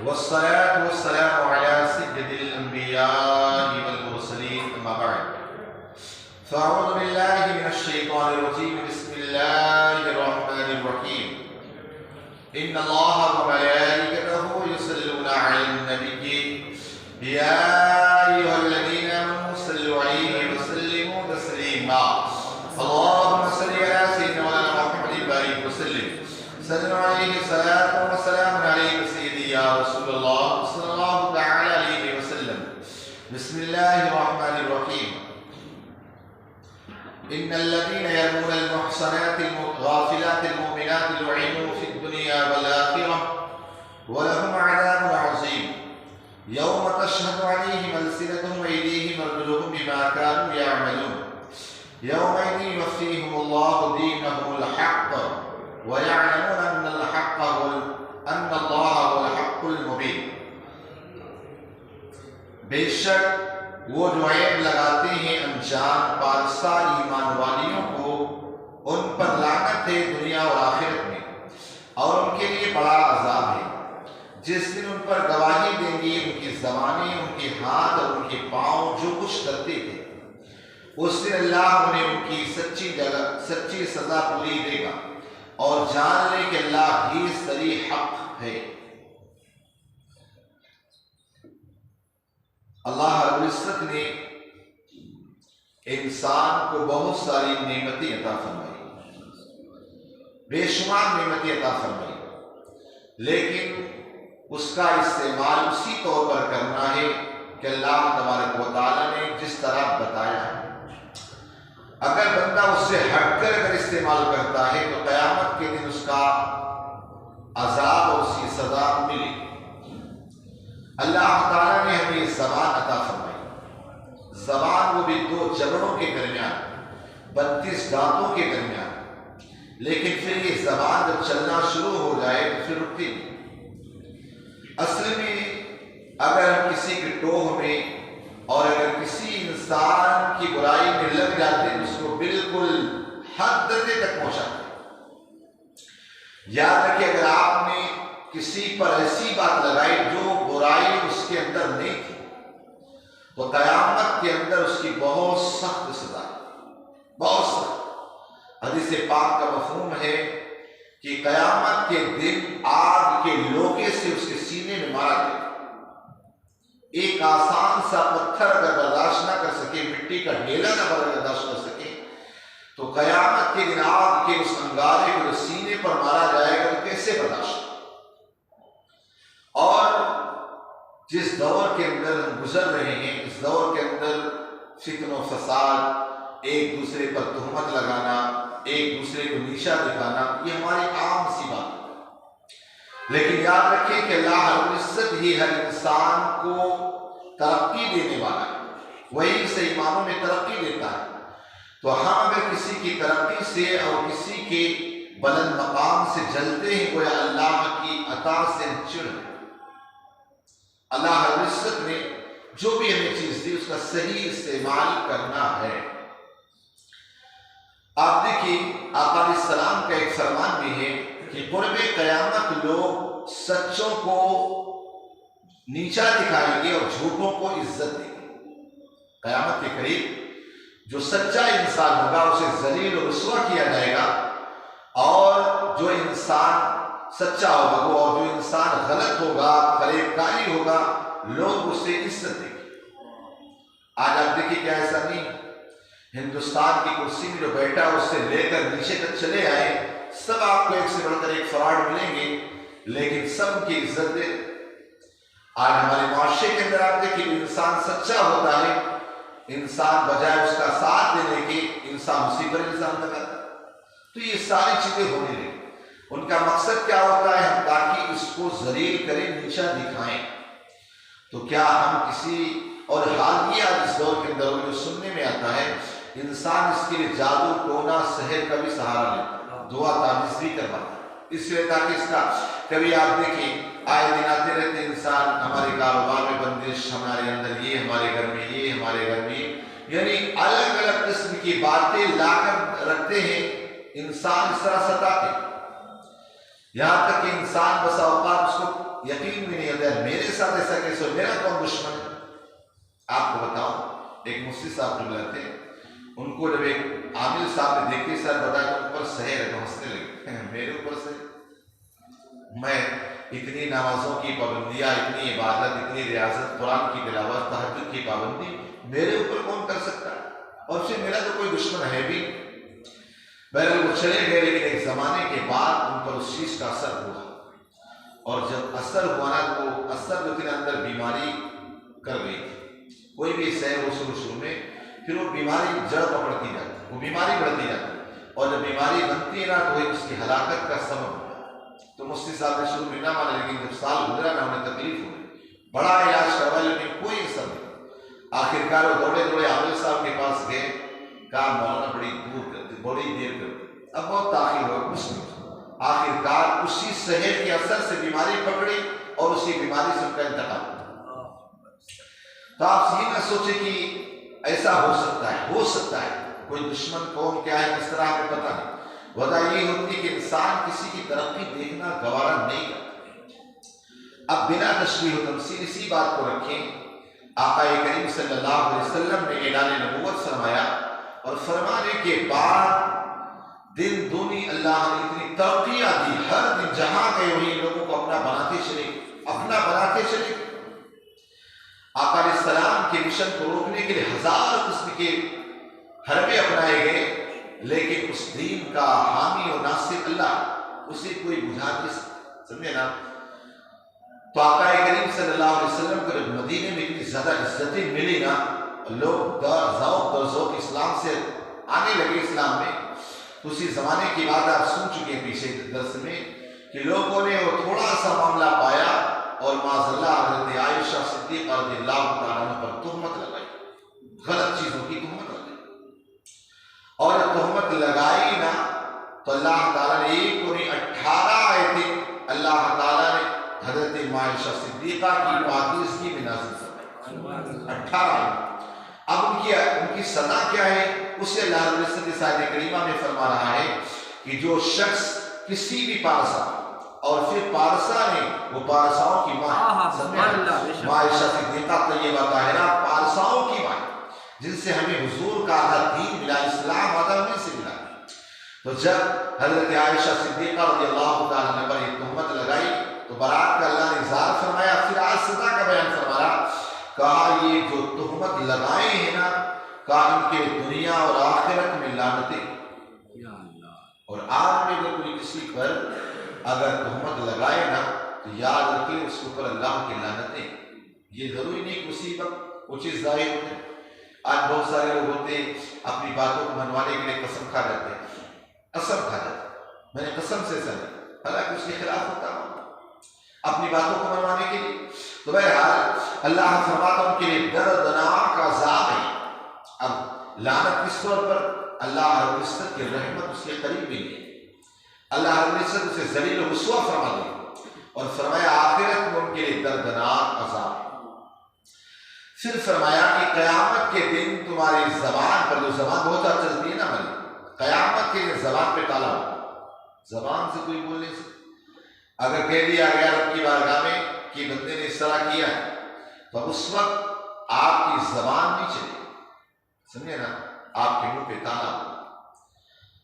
والصلاة والسلام على سيد الأنبياء والمرسلين أما بعد فأعوذ بالله من الشيطان الرجيم بسم الله الرحمن الرحيم إن الله وملائكته يصلون على النبي يا أيها الذين آمنوا صلوا عليه وسلموا تسليما اللهم صل على سيدنا مولانا محمد البارك وسلم صلى عليه الصلاة والسلام عليك سيدي يا رسول الله صلى الله تعالى عليه وسلم بسم الله الرحمن الرحيم إن الذين يرمون المحصنات الغافلات المؤمنات لعنوا في الدنيا والآخرة ولهم عذاب عظيم يوم تشهد عليهم ألسنتهم وأيديهم وأرجلهم بما كانوا يعملون يومئذ يوفيهم الله دينهم الحق ويعلمون أن الله هو الحق المبين. بے شک وہ جو عیب لگاتے ہیں انجان پارسا ایمان والیوں کو ان پر لعنت ہے دنیا اور آخرت میں اور ان کے لیے بڑا عذاب ہے جس دن ان پر گواہی دیں گی ان کی زبانیں ان کے ہاتھ اور ان کے پاؤں جو کچھ کرتے تھے اس دن اللہ انہیں ان کی سچی سزا پوری دے گا اور جان لے کہ اللہ ہی صریح حق ہے. اللہ رب العزت نے انسان کو بہت ساری نعمتیں عطا فرمائی، بے شمار نعمتیں عطا فرمائی، لیکن اس کا استعمال اسی طور پر کرنا ہے کہ اللہ تبارک و تعالیٰ نے جس طرح بتایا ہے. اگر بندہ اس سے ہٹ کر اگر استعمال کرتا ہے تو قیامت کے دن اس کا عذاب اور اس کی سزا ملی. اللہ تعالیٰ نے ہمیں زبان عطا فرمائی، زبان وہ بھی دو جبڑوں کے درمیان 32 دانتوں کے درمیان، لیکن پھر یہ زبان جب چلنا شروع ہو جائے تو پھر رکتی نہیں. اصل میں اگر ہم کسی کے ٹوہ میں اور اگر کسی انسان کی برائی میں لگ جاتے ہیں تو اس کو بالکل حد درجے تک پہنچاتے. یاد رکھیں اگر آپ نے کسی پر ایسی بات لگائی جو برائی اس کے اندر نہیں تھی تو قیامت کے اندر اس کی بہت سخت سزا ہے، بہت سخت. حدیث پاک کا مفہوم ہے کہ قیامت کے دن آگ کے لوگے سے اس کے سینے میں مارا گیا. ایک آسان سا پتھر اگر برداشت نہ کر سکے، مٹی کا ڈھیلا نہ برداشت کر سکے تو قیامت کے دن آگ کے اس انگارے کو جو سینے پر مارا جائے گا تو کیسے برداشت. اور جس دور کے اندر ہم گزر رہے ہیں اس دور کے اندر فتن و فساد، ایک دوسرے پر تہمت لگانا، ایک دوسرے کو نیچا دکھانا، یہ ہماری عام سی بات ہے. لیکن یاد رکھیں کہ اللہ رب العزت ہی ہر انسان کو ترقی دینے والا ہے، وہی سے ایمانوں میں ترقی دیتا ہے. تو ہم اگر کسی کی ترقی سے اور کسی کے بلند مقام سے جلتے ہیں گویا اللہ کی عطا سے چڑ ہے. اللہ رب العزت نے جو بھی ہمیں چیز دی اس کا صحیح استعمال کرنا ہے. آپ دیکھیے آقا علیہ السلام کا ایک فرمان بھی ہے کہ قرب قیامت لوگ سچوں کو نیچا دکھائیں گے اور جھوٹوں کو عزت دیں گے. قیامت کے قریب جو سچا انسان ہوگا اسے ذلیل و رسوا کیا جائے گا، اور جو انسان سچا ہوگا وہ اور جو انسان غلط ہوگا، فریب کاری ہوگا، لوگ اسے عزت دیں گے. آج آپ دیکھیے کیا ایسا نہیں، ہندوستان کی کرسی میں جو بیٹھا اس سے لے کر نیچے تک چلے آئے سب آپ کو ایک سے بڑھ کر ایک فراڈ ملیں گے، لیکن سب کی عزت دے. آج ہمارے معاشرے کے اندر آپ دیکھیں انسان سچا ہوتا ہے، انسان بجائے اس کا ساتھ دینے کے انسان اسی پر الزام لگاتا ہے. تو یہ ساری چیزیں ہونے لگی. ان کا مقصد کیا ہوتا ہے؟ تاکہ اس کو ذلیل کریں، نیچا دکھائیں. تو کیا ہم کسی اور حال یہ آج اس دور کے اندر جو سننے میں آتا ہے انسان اس کے لیے جادو ٹونا سحر کا بھی سہارا لیتا، دعا تعویذ بھی کرواتا اس لیے تاکہ اس کا کبھی آپ دیکھیں آئے دن آتے رہتے انسان، ہمارے کاروبار میں بندش، ہمارے اندر یہ، ہمارے گھر میں یہ، ہمارے گھر میں یہ، یعنی الگ الگ قسم کی باتیں لا کر رکھتے ہیں. انسان اس طرح ستاتے، یہاں تک کہ انسان بسا اوقات اس کو یقین بھی نہیں ہوتا ہے میرے ساتھ ایسا کیسے ہو، میرا کون دشمن ہے؟ آپ کو بتاؤں، ایک مفتی صاحب جو تھے، ان کو جب ایک عامل صاحب نے دیکھے سر بتایا کہ اوپر سحر ہے تو ہنسنے لگے، میرے اوپر سے میں اتنی نمازوں کی پابندیاں، اتنی عبادت، اتنی ریاضت، قرآن کی تلاوت، تہجد کی پابندی میرے اوپر کون کر سکتا ہے؟ اور پھر میرا تو کوئی دشمن ہے بھی۔ بہرحال وہ چلے گئے، لیکن ایک زمانے کے بعد ان پر اس چیز کا اثر ہوا، اور جب اثر ہوا نا تو وہ اثر جو تھی اندر بیماری کر گئی تھی۔ کوئی بھی سیر ہو شروع میں، پھر وہ بیماری جڑ پکڑتی جاتی، وہ بیماری بڑھتی جاتی، اور جب بیماری بنتی ہے نا تو وہ اس کی ہلاکت کا سبب ہوتا ہے۔ تو مفتی صاحب نے شروع میں نہ مانا، لیکن جب سال گزرا نا انہیں تکلیف ہوئی، بڑا علاج کروایا لیکن کوئی اثر نہیں۔ آخرکار وہ دوڑے دوڑے عامل صاحب کے پاس گئے، کہا مولانا بڑی دور کرتے، بڑی دیر کرتے، اب بہت تاخیر ہو کچھ نہیں۔ آخرکار اسی سحر کے اثر سے بیماری پکڑی اور اسی بیماری سے ان کا انتقال ہوا۔ تو آپ یہ نہ سوچے کہ ایسا ہو سکتا ہے کوئی دشمن کون کیا ہے کس طرح ہمیں پتہ نہیں۔ وجہ یہ ہوتی ہے کہ انسان کسی کی ترقی دیکھنا گوارا نہیں کرتا۔ اب بنا تشریح و تمثیل اسی بات کو رکھیں، آقا کریم صلی اللہ علیہ وسلم نے اعلان نبوت فرمایا، اور فرمانے کے بعد دن دنی اللہ نے اتنی ترقیاں دی، ہر دن جہاں گئے وہیں لوگوں کو اپنا بناتے چلے۔ آقا علیہ السلام کے مشن کو روکنے کے لیے ہزار قسم کے حربے اپنائے گئے، لیکن اس دین کا حامی اور ناصر اللہ، اسے کوئی بجھا نہیں سکتا، سمجھے نا۔ تو آقا کریم صلی اللہ علیہ وسلم کو جب مدینے میں اتنی زیادہ عزتیں ملی نا، لوگ ذوق اسلام سے آنے لگے اسلام میں، تو اسی زمانے کی بات آپ سن چکے ہیں پیچھے درس میں، کہ لوگوں نے وہ تھوڑا سا معاملہ پایا اور معاذ اللہ حضرت عائشہ صدیقہ رضی اللہ تعالیٰ عنہ پر تہمت لگائی، غلط چیزوں کی تہمت لگائی، اور تہمت لگائی نا تو اللہ تعالیٰ نے 18 آیتیں اللہ تعالیٰ نے حضرت عائشہ صدیقہ کی پاکیزگی میں نازل فرمائی، 18 آیتیں۔ اب ان کی سزا کیا ہے؟ اسے اللہ رب العزت اس آیت کریمہ میں فرما رہا ہے کہ جو شخص کسی بھی پارسا، اور پھر پارسا نے وہ پارساؤں کی ماں عائشہ صدیقہ طیبہ طاہرہ، پارساؤں کی ماں جن سے ہمیں حضور کا آدھا دین ملا، اسلام آدھا انہیں سے ملا۔ تو جب حضرت عائشہ صدیقہ رضی اللہ تعالیٰ عنہ پر یہ تہمت لگائی تو برات کا اللہ نے اظہار فرمایا، پھر آج سزا کا بیان فرمایا، کہا یہ جو تہمت لگائے ہیں نا، کہا ان کے دنیا اور آخرت میں لعنتیں۔ اور آج میں اگر کوئی کسی پر اگر تہمت لگائے نا تو یاد رکھے اس کے اوپر اللہ کی لعنتیں۔ یہ ضروری نہیں کہ اسی وقت وہ چیز ظاہر ہوتی ہے۔ آج بہت سارے لوگ ہوتے ہیں اپنی باتوں کو منوانے کے لیے قسم کھا جاتے ہیں، قسم کھا جاتے ہیں، میں نے قسم سے سنا، حالانکہ اس کے خلاف ہوتا ہوں اپنی باتوں کو منوانے کے لیے۔ تو بہرحال اللہ فرماتا ان کے لیے دردناک عذاب ہے۔ اب لعنت کس طور پر؟ اللہ رب العزت کی رحمت اس کے قریب بھی نہیں، اللہ رب العزت اسے ذلیل و رسوا فرما دے، اور فرمایا آخرت میں ان کے لیے دردناک عذاب۔ پھر فرمایا کہ قیامت کے دن تمہاری زبان پر، جو زبان بہت چلتی ہے نا ہماری، قیامت کے دن زبان پہ تالا ہوگا، زبان سے کوئی بول نہیں سکتا۔ اگر کہہ دیا گیا رب کی بارگاہ میں کہ بندے نے اس طرح کیا ہے تو اس وقت آپ کی زبان نہیں چلے، سمجھے نا، آپ کے منہ پہ تالا ہوگا،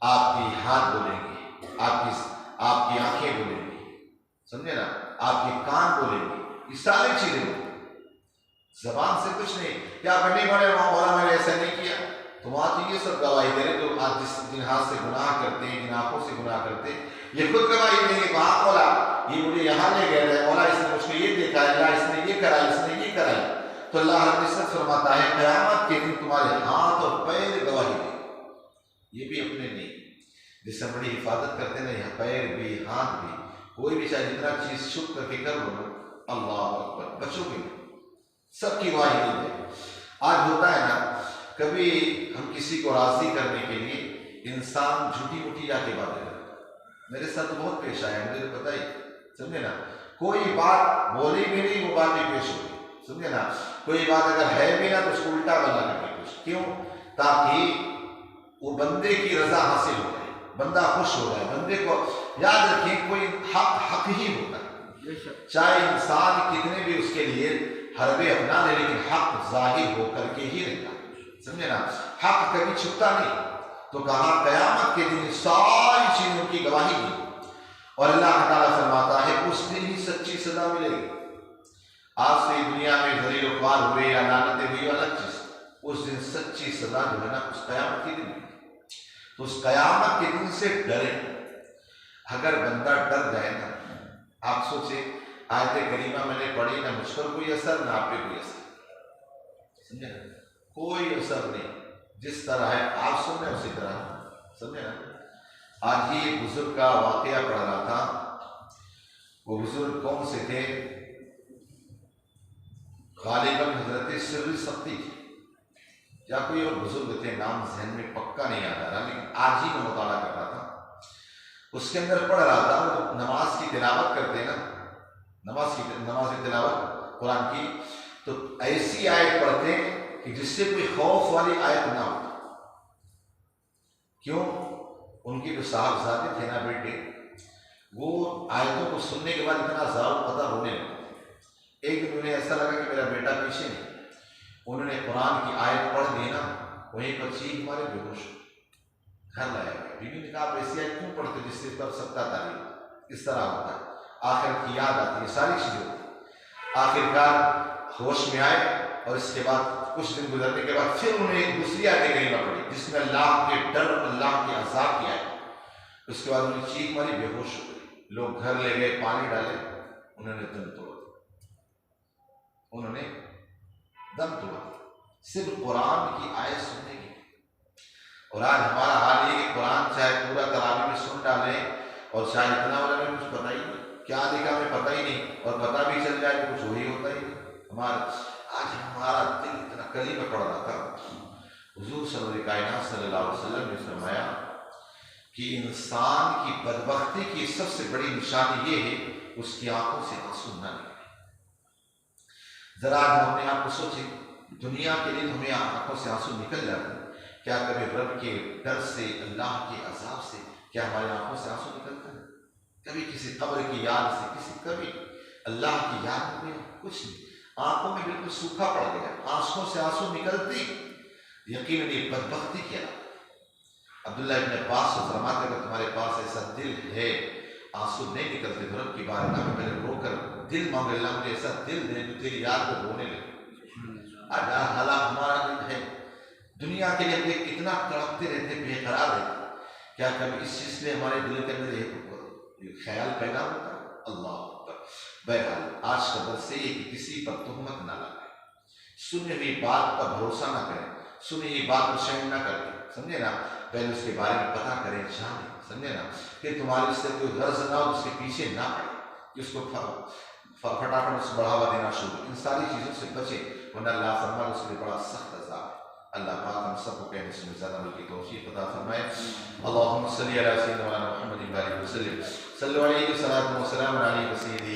آپ کی ہاتھ بولیں گے، آپ کی آنکھیں بولیں گی، سمجھے نا، آپ کے کان بولیں گے، یہ ساری چیزیں بولیں گے، زبان سے کچھ نہیں۔ کیا بڑے بڑے مولا میں نے ایسا نہیں کیا، تو وہاں تو یہ سب گواہی دے رہے جو آج جن ہاتھ سے گناہ کرتے ہیں، جن آنکھوں سے گناہ کرتے ہیں، یہ خود گواہی دیں گے، وہاں مولا یہ مجھے یہاں لے گئے تھے، مولا اس نے مجھ کو یہ دیکھا ہے، اللہ اس نے یہ کرائی، اس نے یہ کرائی۔ تو اللہ رب العزت فرماتا ہے قیامت کے دن تمہارے ہاتھ اور پیر گواہی دیں، یہ بھی اپنے نہیں، جس سے بڑی حفاظت کرتے ہیں، یہاں پیر بھی ہاتھ بھی، کوئی بھی چاہے جتنا چیز چھپ کر کے کر لو، اللہ اکبر، بچوں کے سب کی گواہی نہیں دے۔ آج ہوتا ہے نا، کبھی ہم کسی کو راضی کرنے کے لیے انسان جھوٹی موٹی جا کے باتیں کرتا ہے، میرے ساتھ بہت پیش آیا، مجھے تو پتہ ہی، سمجھے نا، کوئی بات بولی بھی نہیں، وہ بات بھی پیش ہوئی، سمجھے نا، کوئی بات اگر ہے بھی نا تو اس کو الٹا بنا کر کے کچھ، کیوں؟ تاکہ وہ بندے کی رضا حاصل ہو جائے، بندہ خوش ہو جائے۔ بندے کو یاد رکھیں کوئی حق ہی ہوتا ہے، چاہے انسان کتنے بھی اس کے لیے حربے اپنا لے، لیکن حق ظاہر ہو کر کے ہی رہتا، سمجھے نا، حق کبھی چھپتا نہیں۔ تو کہا قیامت کے دن ساری چیزوں کی گواہی دی، اور اللہ تعالیٰ فرماتا ہے اس دن ہی سچی سزا ملے گی۔ آج سے دنیا میں ذلیل و خوار ہوئے یا لعنتیں ہوئی الگ چیز، اس دن سچی سزا جو ہے نا اس قیامت کے دن۔ تو اس قیامت کے دن سے ڈریں۔ اگر بندہ ڈر جائے نا، آپ سوچیں آیت کریمہ میں نے پڑھی، نہ مجھ پر کوئی اثر نہ آپ پہ کوئی اثر، سمجھے نا، کوئی اثر نہیں، جس طرح ہے آپ سن رہے اسی طرح، سمجھے نا۔ آج ہی ایک بزرگ کا واقعہ پڑھ رہا تھا۔ وہ بزرگ کون سے تھے؟ غالباً حضرت سر سختی تھی یا کوئی اور بزرگ تھے، نام ذہن میں پکا نہیں آ رہا، لیکن آج ہی میں مطالعہ کر رہا تھا، اس کے اندر پڑھ رہا تھا۔ وہ نماز کی تلاوت کرتے نا، نماز کی تلاوت قرآن کی، تو ایسی آیت پڑھتے کہ جس سے کوئی خوف والی آیت نہ ہو۔ کیوں؟ ان کے جو صاحبزادے تھے نا بیٹے، وہ آیتوں کو سننے کے بعد اتنا زار قطع ہونے لگا۔ ایک دن انہیں ایسا لگا کہ میرا بیٹا پیچھے نہیں، انہوں نے قرآن کی آیت پڑھ دی نا، وہیں پر چیخ مارے، بے ہوش گھر لایا گیا۔ بیوی نے کہا آپ ایسی آیت کیوں پڑھتے جس سے پر سکتا تعلیم اس طرح ہوتا ہے؟ آخر کی یاد آتی ہے، ساری چیزیں ہوتی ہیں۔ آخرکار ہوش میں آئے، اور اس کے بعد کچھ دن گزرنے کے بعد پھر انہیں ایک دوسری آیت کریمہ پڑھی جس میں اللہ کے ڈر، اللہ کے عذاب کی آیت۔ اس کے بعد انہیں چیخ ماری، بے ہوش ہو گئی۔ لوگ گھر لے گئے، پانی ڈالے، انہوں نے دم توڑا، انہوں نے دم توڑا، صرف قرآن کی آیت سننے کی۔ اور آج ہمارا حال یہ کہ قرآن چاہے پورا تراویح میں سن ڈالیں، اور چاہے اتنا والا میں کچھ پتہ ہی نہیں، کیا لکھا ہمیں پتہ ہی نہیں، اور پتہ بھی چل جائے تو کچھ وہی ہوتا ہی نہیں۔ ہمارا دل اتنا کلیمہ پڑ رہا تھا۔ حضور صلی اللہ علیہ وسلم نے فرمایا کہ انسان کی بدبختی کی سب سے بڑی نشانی یہ ہے اس کی آنکھوں سے آنسو نہ نکلے۔ ذرا ہم اپنے آپ کو سوچیں، دنیا کے لیے ہمیں آنکھوں سے آنسو نکل جاتے ہیں، کیا کبھی رب کے ڈر سے، اللہ کے عذاب سے کیا ہماری آنکھوں سے آنسو نکلتے ہیں؟ کبھی کسی قبر کی یاد سے، کبھی اللہ کی یاد میں کچھ نہیں، آنکھوں میں بالکل سوکھا پڑ گیا، آنکھوں سے آنسو نکلتی، یقیناً یہ بدبختی کیا۔ عبداللہ ابن عباس سے فرماتے اگر تمہارے پاس ایسا دل ہے آنسو نہیں نکلتے تو رب کی بارگاہ میں پہلے رو کر دل مانگ، اللہ مجھے ایسا دل دے جو تیری یاد کو رونے لگے۔ آج حالات ہمارا دل ہے، دنیا کے لیے ہم کتنا تڑپتے رہتے، بے قرار رہتے، کیا کبھی اس چیز میں ہمارے دل کے اندر یہ خیال پیدا ہوتا ہے؟ اللہ اکبر۔ بہرحال آج کا درس یہ کہ کسی پر تہمت نہ لگائیں، سنی ہوئی بات پر بھروسہ نہ کریں، سنی ہوئی بات پر شک نہ کریں، سمجھے نا، پہلے اس کے بارے میں پتہ کریں، جانیں، سمجھے نا، پھر تمہاری اس سے کوئی غرض نہ ہو اس کے پیچھے نہ پڑے کہ اس کو فٹافٹ اس بڑھاوا دینا شروع، ان ساری چیزوں سے بچیں، ورنہ اللہ فرمائے اس کے لیے بڑا سخت عذاب ہے۔ اللہ پاک ہم سب کو کہنے سے زیادہ عمل کی توفیق عطا فرمائے۔ اللہم صلی علی سیدنا محمد و آلہ وسلم، صلوا علیہ وسلم علیہ وسلم